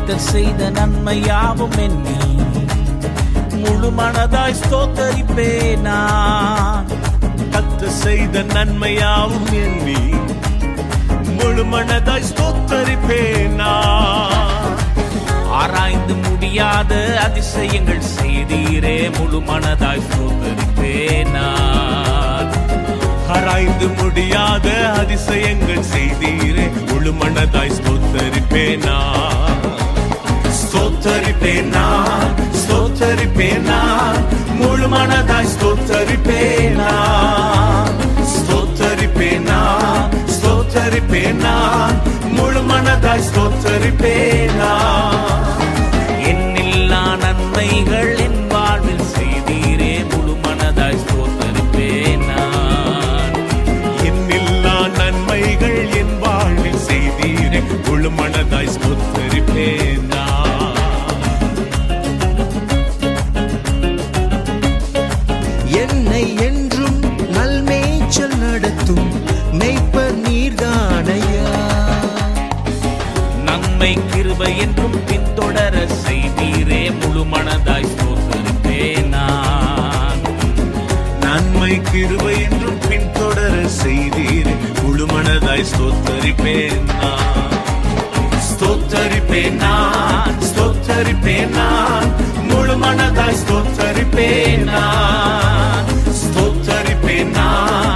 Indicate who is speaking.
Speaker 1: கர்த்தர் செய்த நன்மையாவும் எண்ணி முழு மனதாய் ஸ்தோத்தரிப்பேன் நான்.
Speaker 2: கர்த்தர் செய்த நன்மையாவும் எண்ணி முழு மனதாய் ஸ்தோத்தரிப்பேன் நான்.
Speaker 1: ஆராய்ந்து முடியாத அதிசயங்கள் செய்தீரே, முழு மனதாய் ஸ்தோத்தரிப்பேன் நான்.
Speaker 2: ஆராய்ந்து முடியாத அதிசயங்கள் செய்தீரே, முழு மனதாய் ஸ்தோத்தரிப்பேன் நான். ஸ்தோத்தரிப்பேன் நான், ஸ்தோத்தரிப்பேன் நான், முழு மனதாய் ஸ்தோத்தரிப்பேன் நான். ஸ்தோத்தரிப்பேன் நான், ஸ்தோத்தரிப்பேன் நான், முழு மனதாய் ஸ்தோத்தரிப்பேன் நான்.
Speaker 1: என்னில்லா நன்மைகள் என் வாழ்வில் செய்தீரே, முழு மனதாய் ஸ்தோத்தரிப்பேன் நான்.
Speaker 2: என்னில்லா நன்மைகள் என் வாழ்வில் செய்தீரே, முழு மனதாய் ஸ்தோத்தரிப்பேன் நான்.
Speaker 3: என்னை என்றும் நல்மேய்ச்சல் நடத்தும் மேய்ப்பர் நீர்தானையா.
Speaker 1: நன்மை கிருபை என்றும் பின்தொடர செய்தீரே, முழு மனதாய் ஸ்தோத்தரிப்பேன் நான்.
Speaker 2: நன்மை கிருபை என்றும் பின்தொடர செய்தீரே, முழு மனதாய் ஸ்தோத்தரிப்பேன் நான். ஸ்தோத்தரிப்பேன் நான், ஸ்தோத்தரிப்பேன் நான், முழு மனதாய் ஸ்தோத்தரிப்பேன் நான். ஸ்தோத்தரிப்பேன் நான்,